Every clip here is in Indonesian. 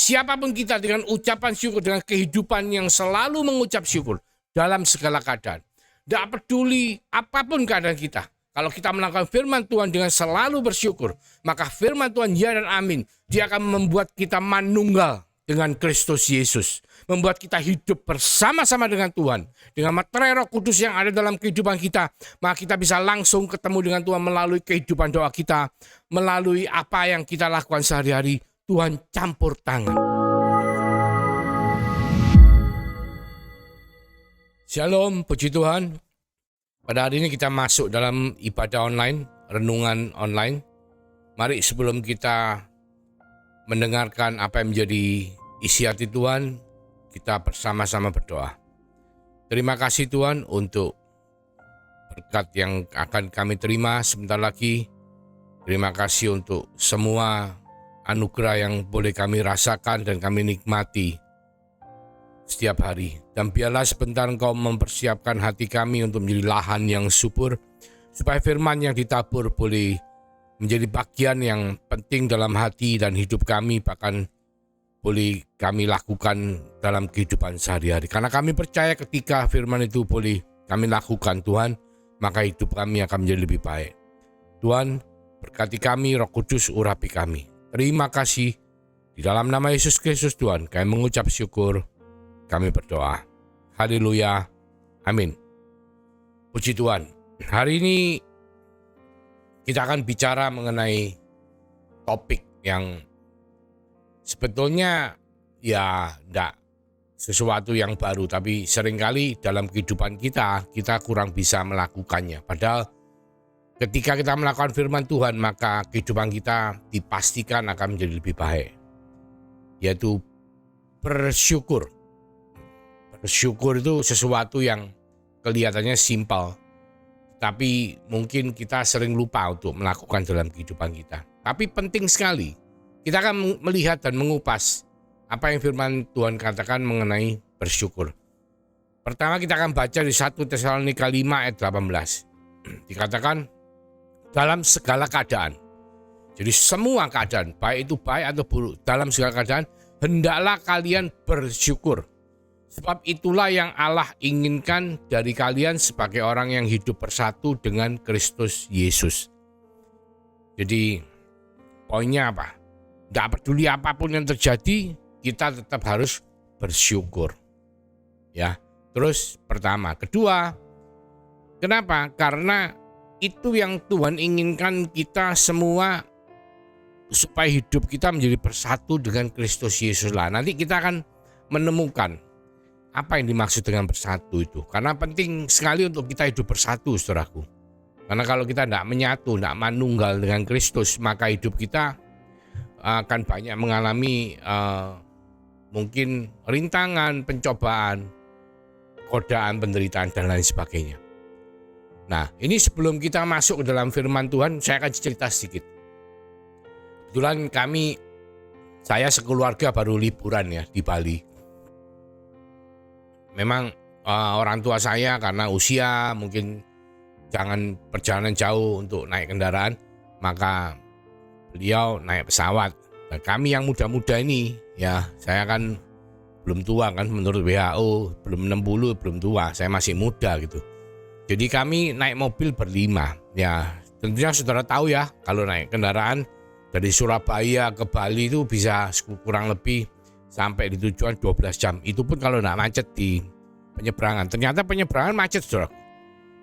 siapapun kita dengan ucapan syukur, dengan kehidupan yang selalu mengucap syukur dalam segala keadaan. Tidak peduli apapun keadaan kita. Kalau kita melakukan firman Tuhan dengan selalu bersyukur, maka firman Tuhan ya dan amin. Dia akan membuat kita manunggal dengan Kristus Yesus. Membuat kita hidup bersama-sama dengan Tuhan. Dengan materai Roh Kudus yang ada dalam kehidupan kita, maka kita bisa langsung ketemu dengan Tuhan melalui kehidupan doa kita. Melalui apa yang kita lakukan sehari-hari, Tuhan campur tangan. Shalom, puji Tuhan. Pada hari ini kita masuk dalam ibadah online, renungan online. Mari sebelum kita mendengarkan apa yang menjadi isi hati Tuhan, kita bersama-sama berdoa. Terima kasih Tuhan untuk berkat yang akan kami terima sebentar lagi. Terima kasih untuk semua anugerah yang boleh kami rasakan dan kami nikmati setiap hari. Dan biarlah sebentar Engkau mempersiapkan hati kami untuk menjadi lahan yang subur, supaya firman yang ditabur boleh menjadi bagian yang penting dalam hati dan hidup kami, bahkan boleh kami lakukan dalam kehidupan sehari-hari. Karena kami percaya ketika firman itu boleh kami lakukan Tuhan, maka hidup kami akan menjadi lebih baik. Tuhan, berkati kami, Roh Kudus urapi kami. Terima kasih. Di dalam nama Yesus Kristus Tuhan, kami mengucap syukur, kami berdoa. Haleluya. Amin. Puji Tuhan. Hari ini kita akan bicara mengenai topik yang sebetulnya ya enggak sesuatu yang baru, tapi seringkali dalam kehidupan kita kurang bisa melakukannya. Padahal ketika kita melakukan firman Tuhan, maka kehidupan kita dipastikan akan menjadi lebih baik. Yaitu bersyukur. Bersyukur itu sesuatu yang kelihatannya simpel, tapi mungkin kita sering lupa untuk melakukan dalam kehidupan kita. Tapi penting sekali. Kita akan melihat dan mengupas apa yang firman Tuhan katakan mengenai bersyukur. Pertama kita akan baca di 1 Tesalonika 5 ayat 18. Dikatakan dalam segala keadaan. Jadi semua keadaan, baik itu baik atau buruk, dalam segala keadaan hendaklah kalian bersyukur. Sebab itulah yang Allah inginkan dari kalian sebagai orang yang hidup bersatu dengan Kristus Yesus. Jadi poinnya apa? Tidak peduli apapun yang terjadi, kita tetap harus bersyukur. Ya, terus pertama. Kedua, kenapa? Karena itu yang Tuhan inginkan kita semua, supaya hidup kita menjadi bersatu dengan Kristus Yesus lah. Nanti kita akan menemukan apa yang dimaksud dengan bersatu itu. Karena penting sekali untuk kita hidup bersatu, saudaraku. Karena kalau kita tidak menyatu, tidak manunggal dengan Kristus, maka hidup kita akan banyak mengalami mungkin rintangan, pencobaan, godaan, penderitaan, dan lain sebagainya. Nah, ini sebelum kita masuk ke dalam firman Tuhan, saya akan cerita sedikit. Kebetulan saya sekeluarga baru liburan ya di Bali. Memang orang tua saya karena usia mungkin jangan perjalanan jauh untuk naik kendaraan, maka beliau naik pesawat. Nah, kami yang muda-muda ini, ya saya kan belum tua kan, menurut WHO belum 60, belum tua, saya masih muda gitu. Jadi kami naik mobil berlima. Ya tentunya saudara tahu ya, kalau naik kendaraan dari Surabaya ke Bali itu bisa kurang lebih sampai di tujuan 12 jam. Itu pun kalau nggak macet di penyeberangan. Ternyata penyeberangan macet, saudara.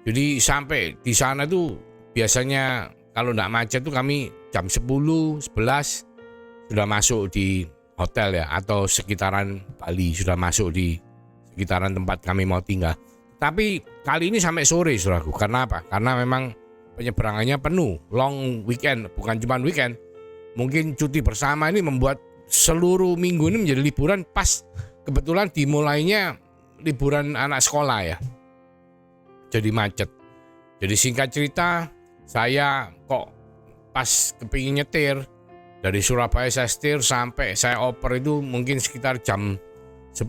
Jadi sampai di sana tuh biasanya kalau nggak macet tuh kami jam 10, 11 sudah masuk di hotel ya, atau sekitaran Bali, sudah masuk di sekitaran tempat kami mau tinggal. Tapi kali ini sampai sore, saudaraku. Karena apa? Karena memang penyeberangannya penuh, long weekend, bukan cuma weekend. Mungkin cuti bersama ini membuat seluruh minggu ini menjadi liburan, pas kebetulan dimulainya liburan anak sekolah ya. Jadi macet. Jadi singkat cerita, saya kok pas kepingin nyetir dari Surabaya, saya setir sampai saya oper itu mungkin sekitar jam 10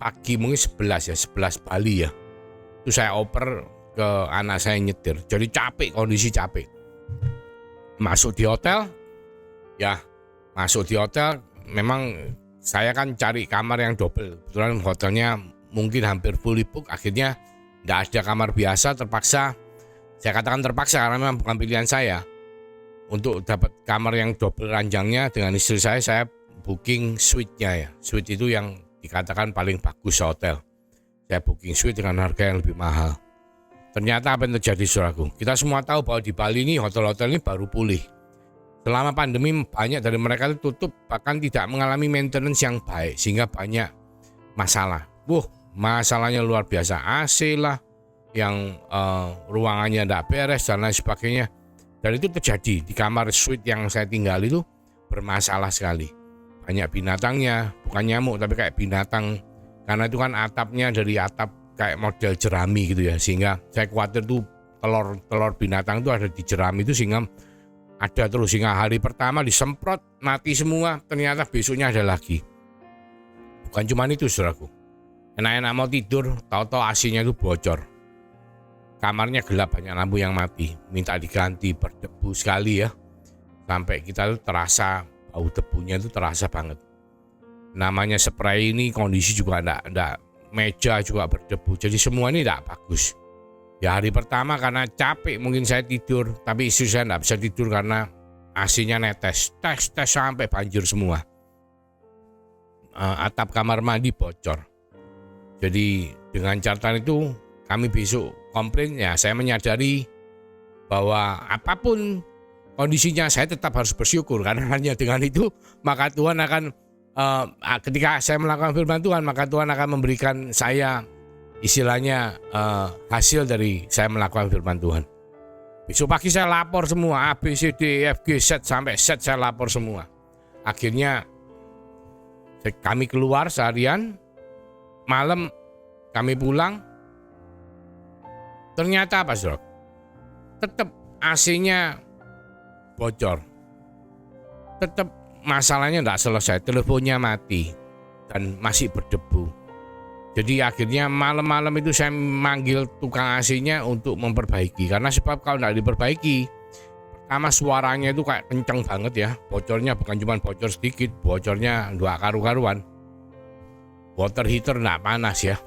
pagi, mungkin 11 ya, 11 Bali ya. Itu saya oper ke anak saya nyetir. Jadi capek, kondisi capek. Masuk di hotel, ya Masuk di hotel, memang saya kan cari kamar yang double. Kebetulan hotelnya mungkin hampir fully book, akhirnya nggak ada kamar biasa, terpaksa, saya katakan terpaksa karena memang bukan pilihan saya. Untuk dapat kamar yang double ranjangnya dengan istri saya booking suite-nya ya. Suite itu yang dikatakan paling bagus hotel. Saya booking suite dengan harga yang lebih mahal. Ternyata apa yang terjadi saudaraku? Kita semua tahu bahwa di Bali ini hotel-hotel ini baru pulih. Selama pandemi banyak dari mereka itu tutup, bahkan tidak mengalami maintenance yang baik sehingga banyak masalah. Masalahnya luar biasa. AC lah yang ruangannya tidak beres dan lain sebagainya. Dan itu terjadi di kamar suite yang saya tinggal itu bermasalah sekali. Banyak binatangnya, bukan nyamuk tapi kayak binatang. Karena itu kan atapnya dari atap kayak model jerami gitu ya. Sehingga saya khawatir tuh telur binatang itu ada di jerami itu sehingga ada terus, hingga hari pertama disemprot mati semua, ternyata besoknya ada lagi. Bukan cuma itu saudaraku, enak-enak mau tidur tahu-tahu AC-nya itu bocor, kamarnya gelap, banyak lampu yang mati, minta diganti, berdebu sekali ya, sampai kita tuh terasa bau debunya itu terasa banget. Namanya spray ini kondisi juga enggak, meja juga berdebu, jadi semua ini enggak bagus. Ya hari pertama karena capek mungkin saya tidur, tapi istri saya enggak bisa tidur karena AC-nya netes, tes sampai banjir semua. Atap kamar mandi bocor. Jadi dengan catatan itu kami besok komplain, ya saya menyadari bahwa apapun kondisinya saya tetap harus bersyukur, karena hanya dengan itu maka Tuhan akan ketika saya melakukan firman Tuhan, maka Tuhan akan memberikan saya istilahnya hasil dari saya melakukan firman Tuhan. Besok pagi saya lapor semua, A, B, C, D, E, F, G, Z sampai Z saya lapor semua. Akhirnya kami keluar seharian, malam kami pulang. Ternyata apa saudara? Tetap AC-nya bocor. Tetap masalahnya tidak selesai, teleponnya mati dan masih berdebu. Jadi akhirnya malam-malam itu saya manggil tukang AC-nya untuk memperbaiki. Karena sebab kalau tidak diperbaiki, pertama suaranya itu kayak kenceng banget ya. Bocornya bukan cuma bocor sedikit, bocornya nggak karu-karuan. Water heater nggak panas ya.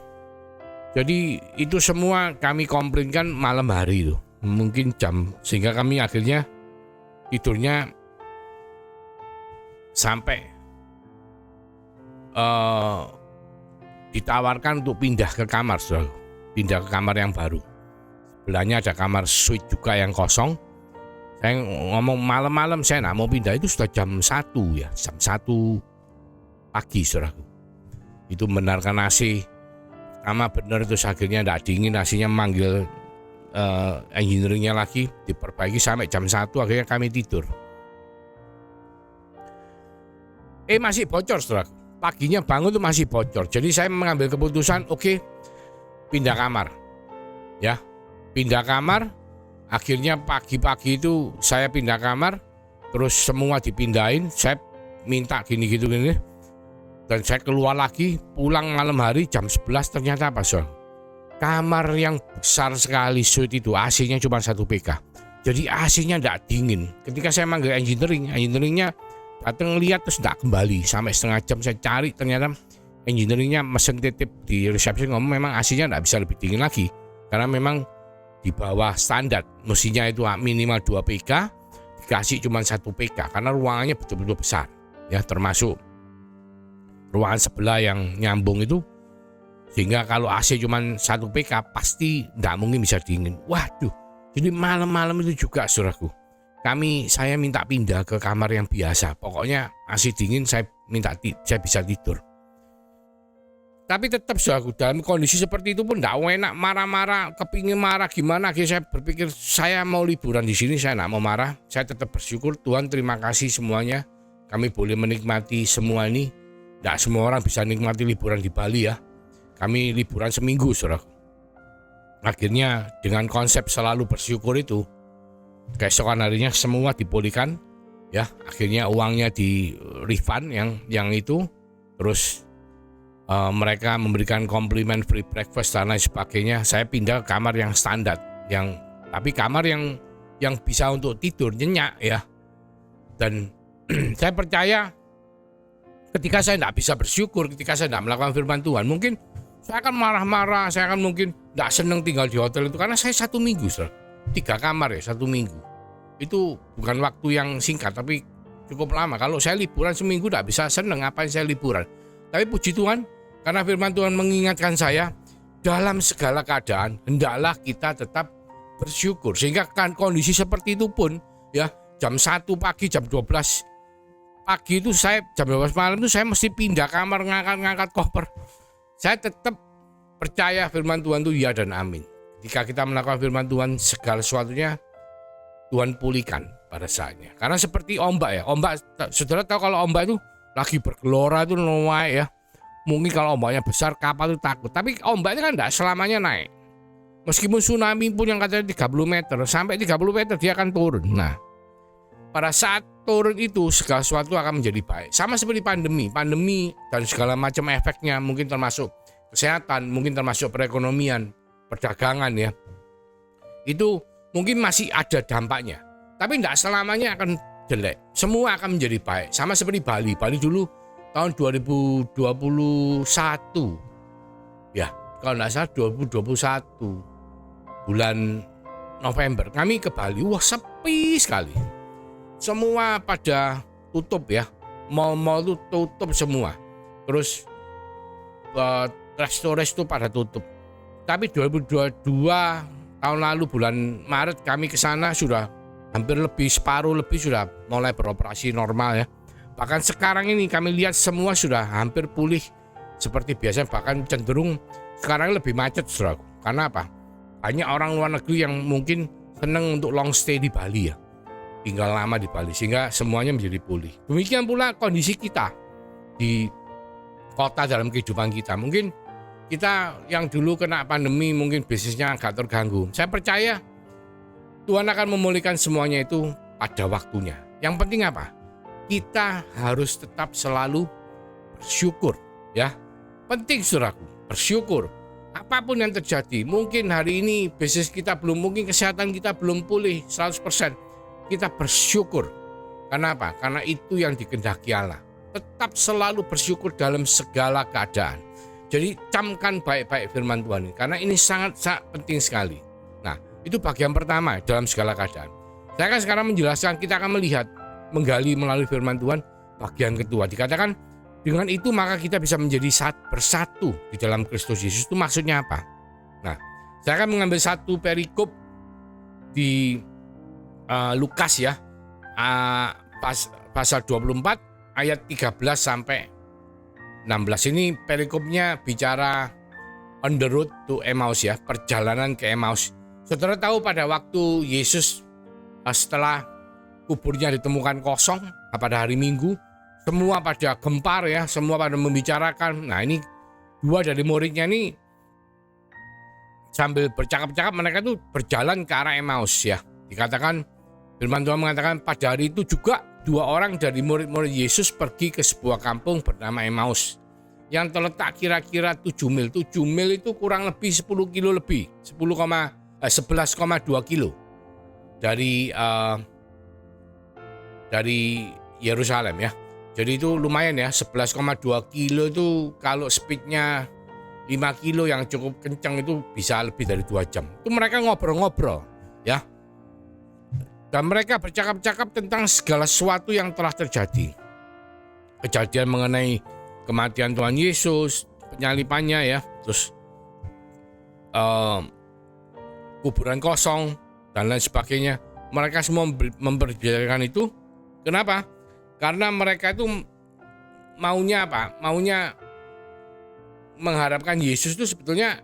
Jadi itu semua kami komplainkan malam hari itu. Mungkin jam, sehingga kami akhirnya tidurnya sampai ditawarkan untuk pindah ke kamar, saudara. Pindah ke kamar yang baru. Sebelahnya ada kamar suite juga yang kosong. Saya ngomong malam-malam saya nggak mau pindah, itu sudah jam 1 ya, jam 1 pagi saudara. Itu benarkan AC. Pertama benar itu akhirnya nggak dingin, AC-nya manggil engineeringnya lagi, diperbaiki sampai jam 1 akhirnya kami tidur. Masih bocor saudara. Paginya bangun tuh masih bocor. Jadi saya mengambil keputusan, oke, pindah kamar. Ya, pindah kamar. Akhirnya pagi-pagi itu saya pindah kamar, terus semua dipindahin. Saya minta gini. Dan saya keluar lagi, pulang malam hari jam 11 ternyata apa soal? Kamar yang besar sekali suite itu AC-nya cuma 1 PK. Jadi AC-nya enggak dingin. Ketika saya manggil engineeringnya datang lihat terus tidak kembali, sampai setengah jam saya cari, ternyata engineeringnya mesen titip di resepsi ngomong memang AC-nya tidak bisa lebih dingin lagi karena memang di bawah standar, mestinya itu minimal 2 PK, dikasih cuma 1 PK karena ruangannya betul-betul besar ya, termasuk ruangan sebelah yang nyambung itu, sehingga kalau AC cuma 1 PK pasti tidak mungkin bisa dingin. Waduh, jadi malam-malam itu juga saudaraku, saya minta pindah ke kamar yang biasa. Pokoknya AC dingin saya bisa tidur. Tapi tetap saudaraku, dalam kondisi seperti itu pun tidak enak, marah-marah, kepingin marah gimana. Akhirnya saya berpikir saya mau liburan di sini, saya tidak mau marah. Saya tetap bersyukur, Tuhan terima kasih semuanya. Kami boleh menikmati semua ini. Tidak semua orang bisa nikmati liburan di Bali ya. Kami liburan seminggu saudaraku. Akhirnya dengan konsep selalu bersyukur itu, keesokan harinya semua dipulihkan ya, akhirnya uangnya di refund yang itu, terus mereka memberikan komplimen free breakfast dan lain sebagainya. Saya pindah ke kamar yang standar, tapi kamar yang bisa untuk tidur nyenyak ya, dan Saya percaya ketika saya tidak bisa bersyukur, ketika saya tidak melakukan firman Tuhan, mungkin saya akan marah-marah, saya akan mungkin tidak senang tinggal di hotel itu. Karena saya 1 minggu, 3 kamar ya, 1 minggu. Itu bukan waktu yang singkat, tapi cukup lama. Kalau saya liburan seminggu tidak bisa senang, ngapain saya liburan. Tapi puji Tuhan, karena firman Tuhan mengingatkan saya, dalam segala keadaan, hendaklah kita tetap bersyukur. Sehingga kan kondisi seperti itu pun, ya jam 1 pagi, jam 12 pagi itu saya, jam 12 malam itu saya mesti pindah kamar, ngangkat koper. Saya tetap percaya firman Tuhan itu ya dan amin. Jika kita melakukan firman Tuhan, segala sesuatunya Tuhan pulihkan pada saatnya. Karena seperti ombak ya, ombak, saudara tahu kalau ombak itu lagi bergelora itu naik ya. Mungkin kalau ombaknya besar kapal itu takut, tapi ombak itu kan tidak selamanya naik. Meskipun tsunami pun yang katanya 30 meter, sampai 30 meter dia akan turun. Nah, pada saat turun itu segala sesuatu akan menjadi baik. Sama seperti pandemi dan segala macam efeknya, mungkin termasuk kesehatan, mungkin termasuk perekonomian, perdagangan ya. Itu mungkin masih ada dampaknya, tapi tidak selamanya akan jelek. Semua akan menjadi baik. Sama seperti Bali. Bali dulu tahun 2021 ya, kalau tidak salah 2021 bulan November kami ke Bali. Wah, sepi sekali, semua pada tutup ya, mal-mal itu tutup semua, terus resto-resto pada tutup. Tapi 2022 tahun lalu bulan Maret kami ke sana sudah hampir separuh lebih sudah mulai beroperasi normal ya. Bahkan sekarang ini kami lihat semua sudah hampir pulih seperti biasa, bahkan cenderung sekarang lebih macet, saudaraku. Karena apa? Banyak orang luar negeri yang mungkin senang untuk long stay di Bali ya, tinggal lama di Bali, sehingga semuanya menjadi pulih. Demikian pula kondisi kita di kota dalam kehidupan kita. Mungkin kita yang dulu kena pandemi mungkin bisnisnya agak terganggu. Saya percaya Tuhan akan memulihkan semuanya itu pada waktunya. Yang penting apa? Kita harus tetap selalu bersyukur ya. Penting saudaraku, bersyukur. Apapun yang terjadi, mungkin hari ini bisnis kita belum, mungkin kesehatan kita belum pulih 100%. Kita bersyukur. Karena apa? Karena itu yang dikehendaki Allah. Tetap selalu bersyukur dalam segala keadaan. Jadi camkan baik-baik firman Tuhan ini, karena ini sangat penting sekali. Nah, itu bagian pertama dalam segala keadaan. Saya akan sekarang menjelaskan, kita akan melihat, menggali melalui firman Tuhan bagian kedua. Dikatakan dengan itu maka kita bisa menjadi bersatu di dalam Kristus Yesus. Itu maksudnya apa? Nah, saya akan mengambil satu perikop di Lukas ya, pasal 24 ayat 13 sampai 16. Ini perikopnya bicara on the road to Emmaus ya, perjalanan ke Emmaus. Saudara tahu pada waktu Yesus setelah kuburnya ditemukan kosong pada hari Minggu, semua pada gempar ya, semua pada membicarakan. Nah, ini 2 dari muridnya ini sambil bercakap-cakap mereka tuh berjalan ke arah Emmaus ya. Dikatakan firman Tuhan mengatakan pada hari itu juga 2 orang dari murid-murid Yesus pergi ke sebuah kampung bernama Emmaus yang terletak kira-kira 7 mil. 7 mil itu kurang lebih 10 kilo lebih, 11,2 kilo dari Yerusalem ya. Jadi itu lumayan ya, 11,2 kilo itu kalau speednya 5 kilo yang cukup kencang itu bisa lebih dari 2 jam. Itu mereka ngobrol-ngobrol ya. Dan mereka bercakap-cakap tentang segala sesuatu yang telah terjadi. Kejadian mengenai kematian Tuhan Yesus, penyalipannya ya, terus kuburan kosong dan lain sebagainya. Mereka semua memperbincangkan itu. Kenapa? Karena mereka itu maunya apa? Maunya mengharapkan Yesus itu sebetulnya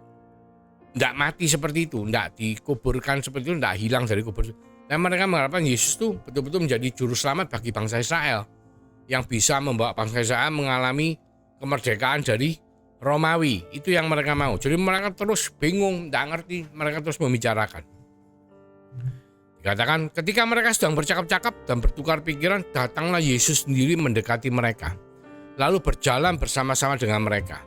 tidak mati seperti itu, tidak dikuburkan seperti itu, tidak hilang dari kubur. Dan mereka mengharapkan Yesus itu betul-betul menjadi juru selamat bagi bangsa Israel, yang bisa membawa bangsa Israel mengalami kemerdekaan dari Romawi. Itu yang mereka mau. Jadi mereka terus bingung, tidak ngerti, mereka terus membicarakan. Dikatakan ketika mereka sedang bercakap-cakap dan bertukar pikiran, datanglah Yesus sendiri mendekati mereka, lalu berjalan bersama-sama dengan mereka.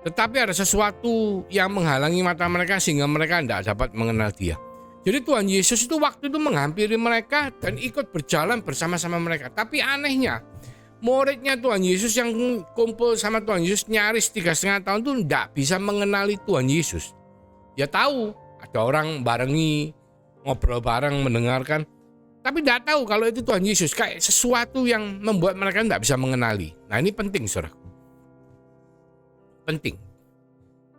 Tetapi ada sesuatu yang menghalangi mata mereka sehingga mereka tidak dapat mengenal dia. Jadi Tuhan Yesus itu waktu itu menghampiri mereka dan ikut berjalan bersama-sama mereka. Tapi anehnya, muridnya Tuhan Yesus yang kumpul sama Tuhan Yesus nyaris 3,5 tahun itu tidak bisa mengenali Tuhan Yesus. Ya tahu, ada orang barengi, ngobrol bareng, mendengarkan. Tapi tidak tahu kalau itu Tuhan Yesus. Kayak sesuatu yang membuat mereka tidak bisa mengenali. Nah ini penting, saudara. Penting.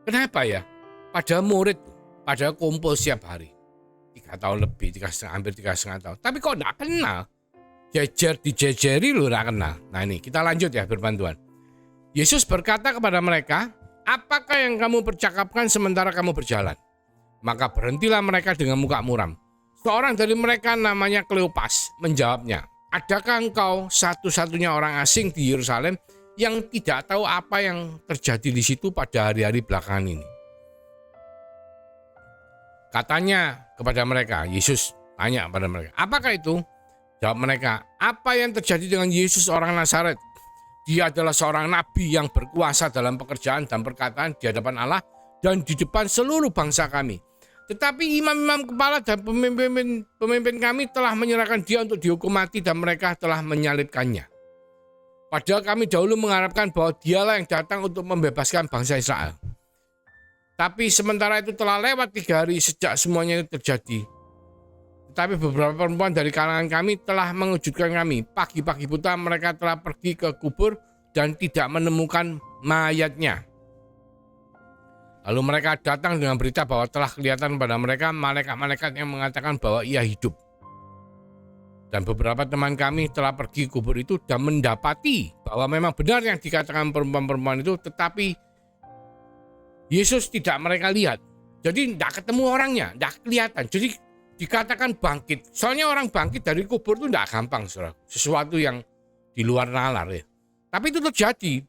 Kenapa ya? Pada murid, pada kumpul setiap hari. 3 tahun lebih, hampir 3,5 tahun. Tapi kok tidak kenal? Dijejeri lu tidak kenal. Nah ini kita lanjut ya firman Tuhan. Yesus berkata kepada mereka, apakah yang kamu percakapkan sementara kamu berjalan? Maka berhentilah mereka dengan muka muram. Seorang dari mereka namanya Kleopas menjawabnya, adakah engkau satu-satunya orang asing di Yerusalem yang tidak tahu apa yang terjadi di situ pada hari-hari belakangan ini? Katanya kepada mereka, Yesus tanya kepada mereka, apakah itu? Jawab mereka, apa yang terjadi dengan Yesus orang Nazaret? Dia adalah seorang nabi yang berkuasa dalam pekerjaan dan perkataan di hadapan Allah dan di depan seluruh bangsa kami. Tetapi imam-imam kepala dan pemimpin kami telah menyerahkan dia untuk dihukum mati dan mereka telah menyalibkannya. Padahal kami dahulu mengharapkan bahwa dialah yang datang untuk membebaskan bangsa Israel. Tapi sementara itu telah lewat 3 hari sejak semuanya itu terjadi. Tetapi beberapa perempuan dari kalangan kami telah mengejutkan kami. Pagi-pagi buta mereka telah pergi ke kubur dan tidak menemukan mayatnya. Lalu mereka datang dengan berita bahwa telah kelihatan pada mereka malaikat-malaikat yang mengatakan bahwa ia hidup. Dan beberapa teman kami telah pergi ke kubur itu dan mendapati bahwa memang benar yang dikatakan perempuan-perempuan itu, tetapi Yesus tidak mereka lihat. Jadi tidak ketemu orangnya, tidak kelihatan. Jadi dikatakan bangkit. Soalnya orang bangkit dari kubur itu tidak gampang, saudara. Sesuatu yang di luar nalar ya. Tapi itu terjadi.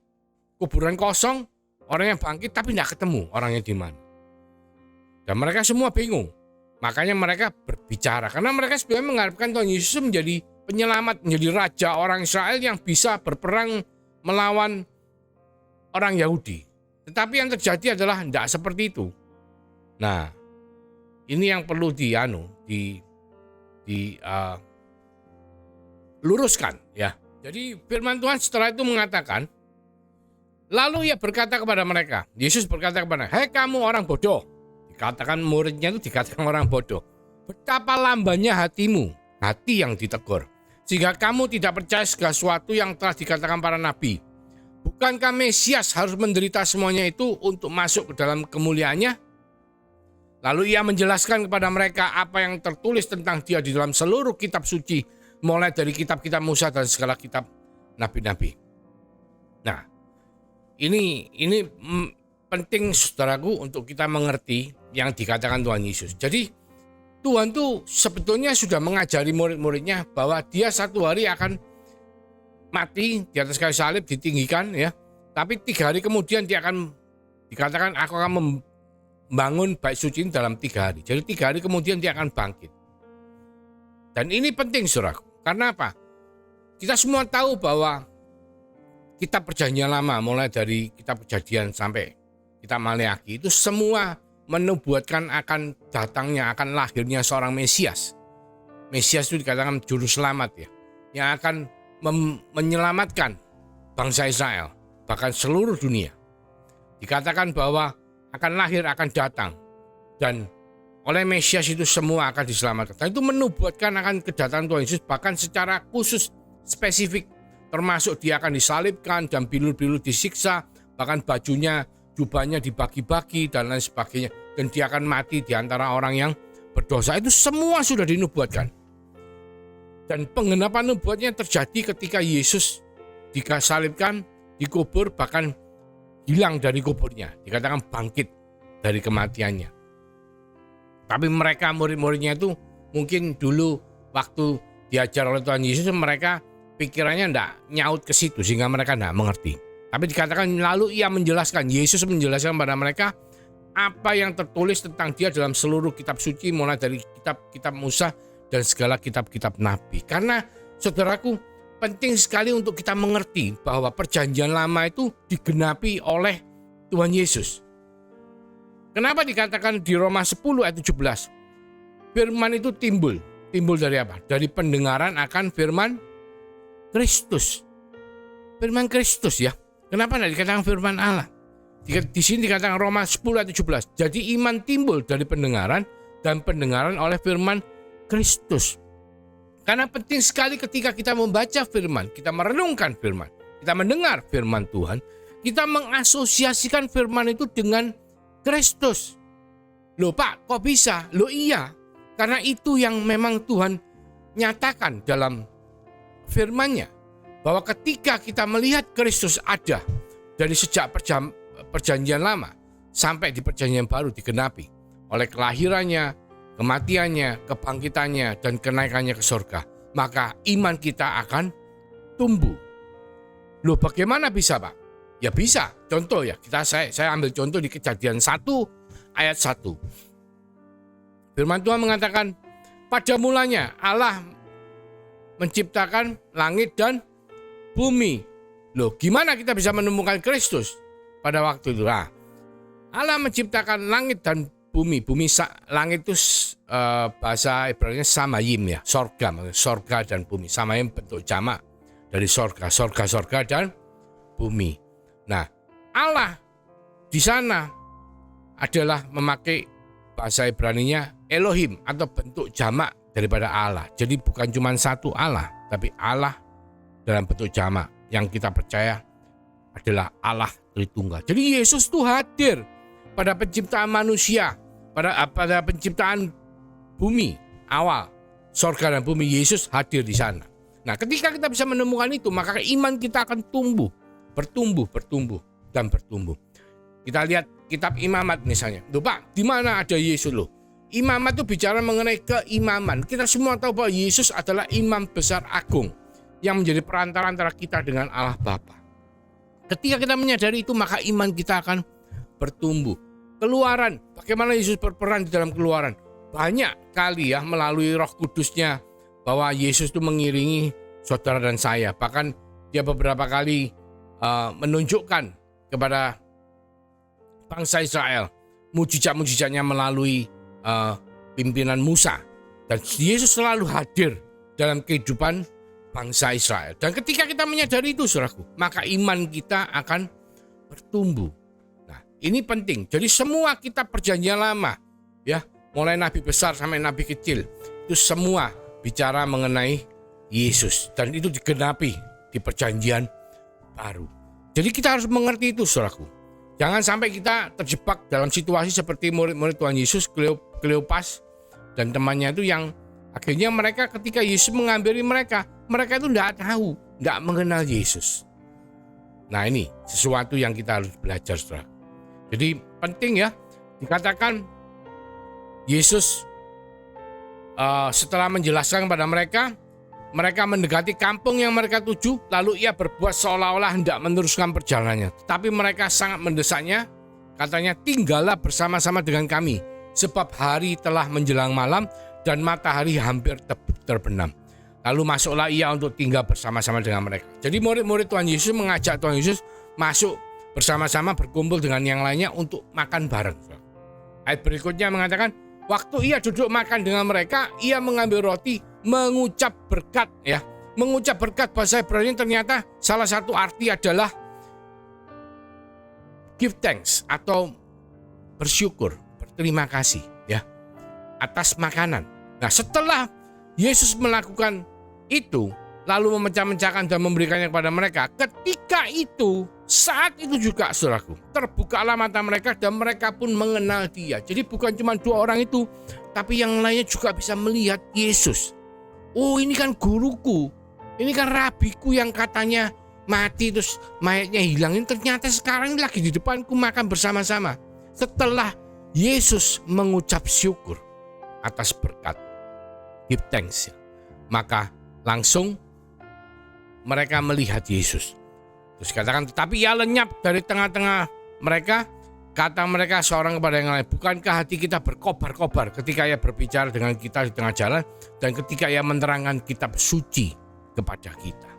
Kuburan kosong, orang yang bangkit tapi tidak ketemu orangnya di mana. Dan mereka semua bingung. Makanya mereka berbicara. Karena mereka sebenarnya mengharapkan Tuhan Yesus menjadi penyelamat, menjadi raja orang Israel yang bisa berperang melawan orang Yahudi. Tetapi yang terjadi adalah tidak seperti itu. Nah, ini yang perlu luruskan ya. Jadi firman Tuhan setelah itu mengatakan, lalu ia berkata kepada mereka, Yesus berkata kepada mereka, hei kamu orang bodoh. Dikatakan muridnya itu dikatakan orang bodoh. Betapa lambannya hatimu, hati yang ditegur, sehingga kamu tidak percaya segala sesuatu yang telah dikatakan para nabi. Bukankah Mesias harus menderita semuanya itu untuk masuk ke dalam kemuliaannya? Lalu ia menjelaskan kepada mereka apa yang tertulis tentang dia di dalam seluruh kitab suci, mulai dari kitab-kitab Musa dan segala kitab nabi-nabi. Nah, ini penting saudaraku untuk kita mengerti yang dikatakan Tuhan Yesus. Jadi Tuhan tuh sebetulnya sudah mengajari murid-muridnya bahwa dia satu hari akan mati di atas kayu salib, ditinggikan ya. Tapi 3 hari kemudian dia akan dikatakan aku akan membangun bait suci ini dalam 3 hari. Jadi 3 hari kemudian dia akan bangkit. Dan ini penting saudara. Karena apa? Kita semua tahu bahwa kitab perjanjian lama mulai dari kitab Kejadian sampai kitab Maleakhi itu semua menubuatkan akan datangnya, akan lahirnya seorang Mesias. Mesias itu dikatakan juru selamat ya. Yang akan menyelamatkan bangsa Israel, bahkan seluruh dunia. Dikatakan bahwa akan lahir, akan datang, dan oleh Mesias itu semua akan diselamatkan. Dan itu menubuatkan akan kedatangan Tuhan Yesus, bahkan secara khusus spesifik, termasuk dia akan disalibkan dan bilur-bilur disiksa, bahkan bajunya, jubahnya dibagi-bagi dan lain sebagainya, dan dia akan mati di antara orang yang berdosa. Itu semua sudah dinubuatkan. Dan penggenapan nubuatnya terjadi ketika Yesus disalibkan, dikubur, bahkan hilang dari kuburnya. Dikatakan bangkit dari kematiannya. Tapi mereka murid-muridnya itu mungkin dulu waktu diajar oleh Tuhan Yesus mereka pikirannya tidak nyaut ke situ sehingga mereka tidak mengerti. Tapi dikatakan lalu ia menjelaskan, Yesus menjelaskan kepada mereka apa yang tertulis tentang dia dalam seluruh kitab suci mulai dari kitab-kitab Musa dan segala kitab-kitab nabi. Karena saudaraku penting sekali untuk kita mengerti bahwa perjanjian lama itu digenapi oleh Tuhan Yesus. Kenapa dikatakan di Roma 10 ayat 17? Firman itu timbul dari apa? Dari pendengaran akan firman Kristus. Firman Kristus ya. Kenapa tidak dikatakan firman Allah? Di sini dikatakan Roma 10 ayat 17. Jadi iman timbul dari pendengaran dan pendengaran oleh firman Kristus. Karena penting sekali ketika kita membaca firman, kita merenungkan firman, kita mendengar firman Tuhan, kita mengasosiasikan firman itu dengan Kristus. Loh Pak, kok bisa? Loh iya, karena itu yang memang Tuhan nyatakan dalam firman-Nya. Bahwa ketika kita melihat Kristus ada dari sejak perjanjian lama sampai di perjanjian baru digenapi oleh kelahirannya, kematiannya, kebangkitannya, dan kenaikannya ke surga, maka iman kita akan tumbuh. Loh bagaimana bisa Pak? Ya bisa, contoh ya, saya ambil contoh di Kejadian 1 ayat 1. Firman Tuhan mengatakan, pada mulanya Allah menciptakan langit dan bumi. Loh gimana kita bisa menemukan Kristus pada waktu itu? Allah menciptakan langit dan bumi. Langit itu bahasa Ibrani samayim ya, sorga dan bumi. Samayim bentuk jamak dari sorga dan bumi. Nah, Allah di sana adalah memakai bahasa Ibraninya Elohim atau bentuk jamak daripada Allah. Jadi bukan cuma satu Allah, tapi Allah dalam bentuk jamak yang kita percaya adalah Allah Tritunggal. Jadi Yesus itu hadir pada penciptaan manusia, pada penciptaan bumi awal, sorga dan bumi. Yesus hadir di sana. Nah, ketika kita bisa menemukan itu, maka iman kita akan bertumbuh dan bertumbuh. Kita lihat kitab Imamat misalnya. Loh Pak, di mana ada Yesus loh? Imamat itu bicara mengenai keimaman. Kita semua tahu bahwa Yesus adalah imam besar agung yang menjadi perantara antara kita dengan Allah Bapa. Ketika kita menyadari itu, maka iman kita akan bertumbuh. Keluaran, bagaimana Yesus berperan di dalam Keluaran? Banyak kali ya melalui Roh Kudusnya bahwa Yesus itu mengiringi saudara dan saya. Bahkan dia beberapa kali menunjukkan kepada bangsa Israel mujizat-mujizatnya melalui pimpinan Musa. Dan Yesus selalu hadir dalam kehidupan bangsa Israel. Dan ketika kita menyadari itu, saudaraku, maka iman kita akan bertumbuh. Nah, ini penting. Jadi semua kitab perjanjian lama, ya, mulai nabi besar sampai nabi kecil, itu semua bicara mengenai Yesus. Dan itu digenapi di perjanjian baru. Jadi kita harus mengerti itu, saudaraku. Jangan sampai kita terjebak dalam situasi seperti murid-murid Tuhan Yesus, Kleopas dan temannya itu yang akhirnya mereka ketika Yesus menghampiri mereka itu tidak mengenal Yesus. Nah, ini sesuatu yang kita harus belajar, saudara. Jadi penting ya, dikatakan Yesus setelah menjelaskan kepada mereka mendekati kampung yang mereka tuju, lalu ia berbuat seolah-olah hendak meneruskan perjalanannya. Tapi mereka sangat mendesaknya, katanya, tinggallah bersama-sama dengan kami, sebab hari telah menjelang malam dan matahari hampir terbenam. Lalu masuklah ia untuk tinggal bersama-sama dengan mereka. Jadi murid-murid Tuhan Yesus mengajak Tuhan Yesus masuk bersama-sama berkumpul dengan yang lainnya untuk makan bareng. Ayat berikutnya mengatakan, waktu ia duduk makan dengan mereka, ia mengambil roti, mengucap berkat ya. Mengucap berkat bahasa Ibrani ternyata salah satu arti adalah give thanks atau bersyukur, berterima kasih ya atas makanan. Nah, setelah Yesus melakukan itu, lalu memecah-mecahkan dan memberikannya kepada mereka, ketika itu, saat itu juga, saudaraku, terbukalah mata mereka dan mereka pun mengenal Dia. Jadi bukan cuma dua orang itu, tapi yang lainnya juga bisa melihat Yesus. Oh, ini kan guruku, ini kan rabiku yang katanya mati terus mayatnya hilang, ini ternyata sekarang lagi di depanku makan bersama-sama. Setelah Yesus mengucap syukur atas berkat, give thanks ya, maka langsung mereka melihat Yesus. Terus katakan, tetapi ia lenyap dari tengah-tengah mereka. Kata mereka seorang kepada yang lain, bukankah hati kita berkobar-kobar ketika ia berbicara dengan kita di tengah jalan dan ketika ia menerangkan kitab suci kepada kita.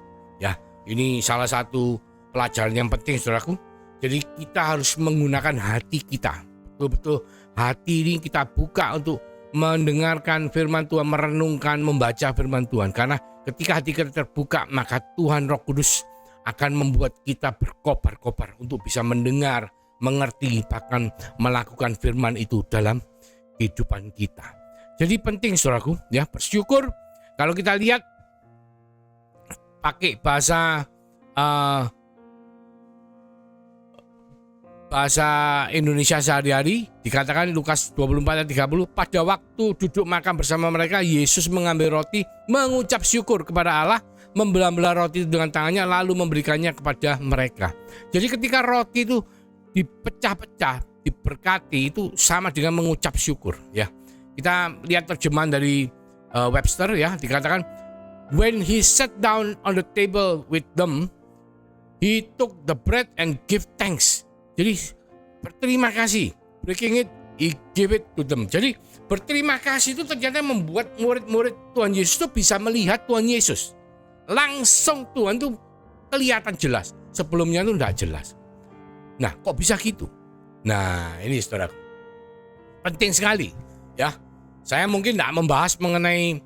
Ya, ini salah satu pelajaran yang penting, saudaraku. Jadi kita harus menggunakan hati kita. Betul-betul hati ini kita buka untuk mendengarkan firman Tuhan, merenungkan, membaca firman Tuhan. Karena ketika hati kita terbuka, maka Tuhan Roh Kudus akan membuat kita berkobar-kobar untuk bisa mendengar, mengerti, bahkan melakukan firman itu dalam kehidupan kita. Jadi penting saudaraku, ya, bersyukur. Kalau kita lihat pakai bahasa Indonesia sehari-hari, dikatakan Lukas 24 ayat 30, pada waktu duduk makan bersama mereka, Yesus mengambil roti, mengucap syukur kepada Allah, membelah-belah roti itu dengan tangannya, lalu memberikannya kepada mereka. Jadi ketika roti itu dipecah-pecah, diberkati, itu sama dengan mengucap syukur, ya. Kita lihat terjemahan dari Webster, ya, dikatakan when he sat down on the table with them, he took the bread and give thanks. Jadi berterima kasih, breaking it, he give it to them. Jadi berterima kasih itu ternyata membuat murid-murid Tuhan Yesus itu bisa melihat Tuhan Yesus. Langsung Tuhan itu kelihatan jelas, sebelumnya itu tidak jelas. Nah, kok bisa gitu? Nah, ini saudara, penting sekali, ya. Saya mungkin tidak membahas mengenai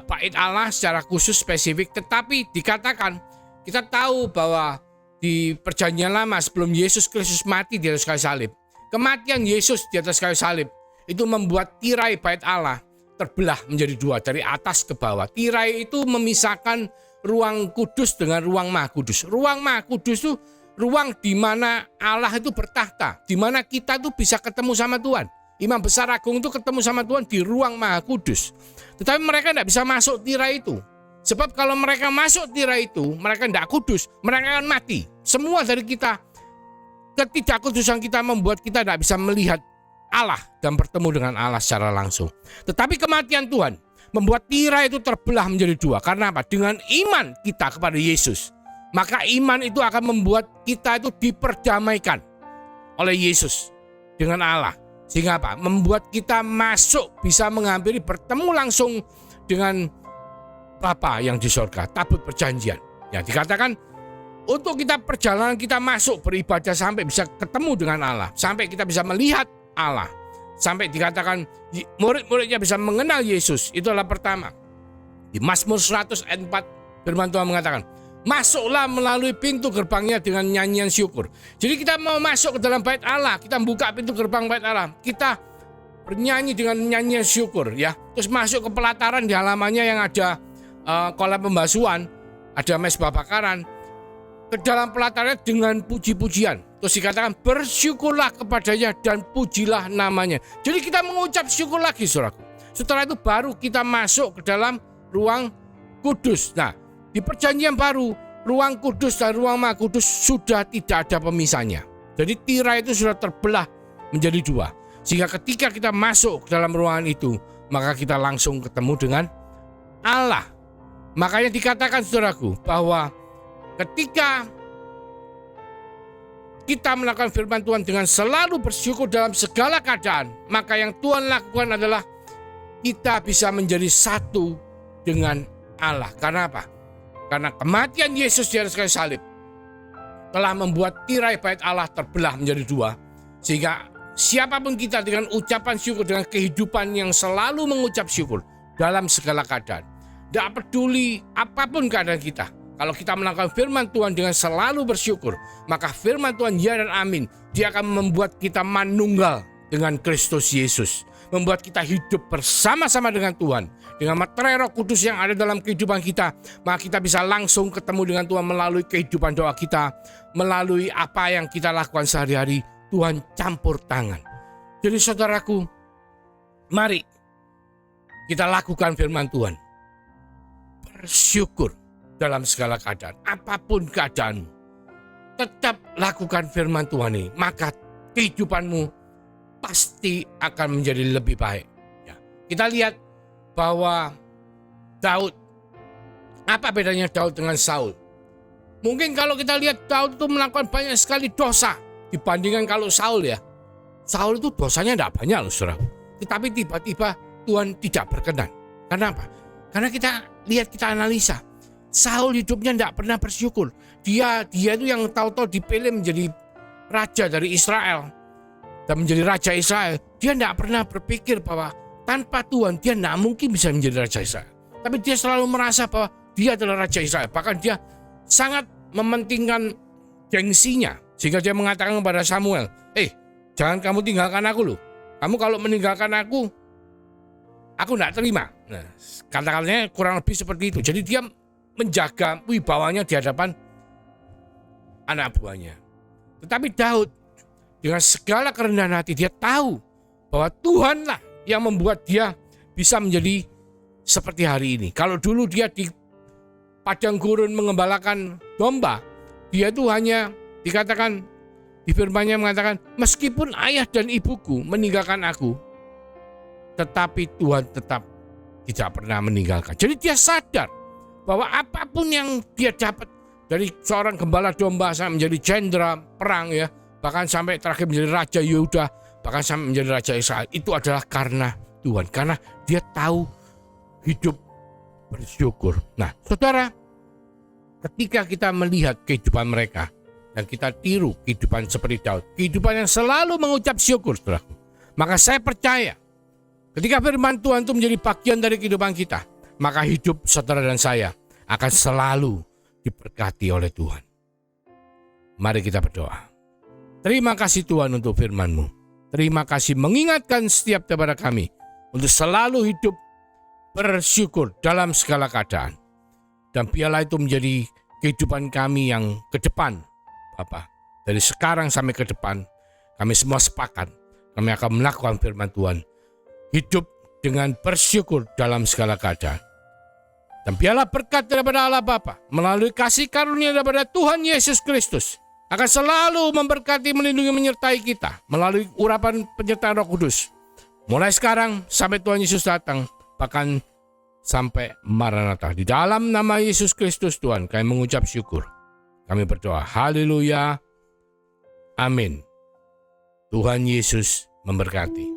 bait Allah secara khusus spesifik, tetapi dikatakan kita tahu bahwa di perjanjian lama sebelum Yesus Kristus mati di atas kayu salib, kematian Yesus di atas kayu salib itu membuat tirai bait Allah terbelah menjadi dua dari atas ke bawah. Tirai itu memisahkan ruang kudus dengan ruang maha kudus. Ruang maha kudus itu ruang di mana Allah itu bertahta, di mana kita itu bisa ketemu sama Tuhan. Imam besar agung itu ketemu sama Tuhan di ruang maha kudus. Tetapi mereka tidak bisa masuk tirai itu. Sebab kalau mereka masuk tirai itu, mereka tidak kudus, mereka akan mati. Semua dari kita, ketidakkudusan kita membuat kita tidak bisa melihat Allah dan bertemu dengan Allah secara langsung. Tetapi kematian Tuhan membuat tirai itu terbelah menjadi dua. Karena apa? Dengan iman kita kepada Yesus, maka iman itu akan membuat kita itu diperdamaikan oleh Yesus dengan Allah. Sehingga apa? Membuat kita masuk, bisa menghampiri, bertemu langsung dengan Bapa yang di sorga, tabut perjanjian. Ya, dikatakan untuk kita perjalanan kita masuk beribadah sampai bisa ketemu dengan Allah, sampai kita bisa melihat Allah, sampai dikatakan murid-muridnya bisa mengenal Yesus. Itu adalah pertama. Di Mazmur 100 ayat 4 firman Tuhan mengatakan, masuklah melalui pintu gerbangnya dengan nyanyian syukur. Jadi kita mau masuk ke dalam bait Allah, kita buka pintu gerbang bait Allah, kita bernyanyi dengan nyanyian syukur, ya. Terus masuk ke pelataran, di halamannya yang ada kolam pembasuhan, ada mezbah bakaran, ke dalam pelatarannya dengan puji-pujian. Terus dikatakan bersyukurlah kepadanya dan pujilah namanya. Jadi kita mengucap syukur lagi, saudaraku. Setelah itu baru kita masuk ke dalam ruang kudus. Nah, di perjanjian baru, ruang kudus dan ruang maha kudus sudah tidak ada pemisahnya. Jadi tirai itu sudah terbelah menjadi dua. Sehingga ketika kita masuk ke dalam ruangan itu, maka kita langsung ketemu dengan Allah. Makanya dikatakan saudaraku bahwa ketika kita melakukan firman Tuhan dengan selalu bersyukur dalam segala keadaan, maka yang Tuhan lakukan adalah kita bisa menjadi satu dengan Allah. Karena apa? Karena kematian Yesus di atas kayu salib telah membuat tirai bait Allah terbelah menjadi dua. Sehingga siapapun kita dengan ucapan syukur, dengan kehidupan yang selalu mengucap syukur dalam segala keadaan. Tidak peduli apapun keadaan kita. Kalau kita melakukan firman Tuhan dengan selalu bersyukur, maka firman Tuhan ya dan amin. Dia akan membuat kita manunggal dengan Kristus Yesus. Membuat kita hidup bersama-sama dengan Tuhan. Dengan materai Roh Kudus yang ada dalam kehidupan kita, maka kita bisa langsung ketemu dengan Tuhan melalui kehidupan doa kita. Melalui apa yang kita lakukan sehari-hari, Tuhan campur tangan. Jadi saudaraku, mari kita lakukan firman Tuhan. Bersyukur dalam segala keadaan, apapun keadaanmu, tetap lakukan firman Tuhan ini, maka kehidupanmu pasti akan menjadi lebih baik. Ya. Kita lihat bahwa Daud, apa bedanya Daud dengan Saul? Mungkin kalau kita lihat Daud itu melakukan banyak sekali dosa dibandingkan kalau Saul, ya. Saul itu dosanya tidak banyak loh, saudara. Tetapi tiba-tiba Tuhan tidak berkenan. Kenapa? Karena kita lihat, kita analisa. Saul hidupnya tidak pernah bersyukur. Dia itu yang tahu-tahu dipilih menjadi raja dari Israel dan menjadi raja Israel. Dia tidak pernah berpikir bahwa tanpa Tuhan dia tidak mungkin bisa menjadi Raja Israel. Tapi dia selalu merasa bahwa dia adalah Raja Israel. Bahkan dia sangat mementingkan gengsinya. Sehingga dia mengatakan kepada Samuel, jangan kamu tinggalkan aku loh. Kamu kalau meninggalkan aku tidak terima. Nah, kata-katanya kurang lebih seperti itu. Jadi dia menjaga wibawanya di hadapan anak buahnya. Tetapi Daud dengan segala kerendahan hati dia tahu bahwa Tuhanlah yang membuat dia bisa menjadi seperti hari ini. Kalau dulu dia di padang gurun mengembalakan domba, dia itu hanya dikatakan di firman-Nya mengatakan, meskipun ayah dan ibuku meninggalkan aku, tetapi Tuhan tetap tidak pernah meninggalkan. Jadi dia sadar bahwa apapun yang dia dapat dari seorang gembala domba sampai menjadi jenderal perang ya, bahkan sampai terakhir menjadi Raja Yehuda, bahkan sampai menjadi Raja Israel, itu adalah karena Tuhan. Karena dia tahu hidup bersyukur. Nah, saudara, ketika kita melihat kehidupan mereka dan kita tiru kehidupan seperti Daud, kehidupan yang selalu mengucap syukur, saudaraku, maka saya percaya ketika firman Tuhan itu menjadi bagian dari kehidupan kita, maka hidup saudara dan saya akan selalu diberkati oleh Tuhan. Mari kita berdoa. Terima kasih Tuhan untuk firman-Mu. Terima kasih mengingatkan setiap daripada kami untuk selalu hidup bersyukur dalam segala keadaan. Dan biarlah itu menjadi kehidupan kami yang ke depan, Bapa. Dari sekarang sampai ke depan, kami semua sepakat, kami akan melakukan firman Tuhan. Hidup dengan bersyukur dalam segala keadaan. Dan biarlah berkat daripada Allah Bapa melalui kasih karunia daripada Tuhan Yesus Kristus akan selalu memberkati, melindungi, menyertai kita melalui urapan penyertaan Roh Kudus. Mulai sekarang sampai Tuhan Yesus datang, bahkan sampai Maranatha. Di dalam nama Yesus Kristus Tuhan, kami mengucap syukur. Kami berdoa. Haleluya. Amin. Tuhan Yesus memberkati.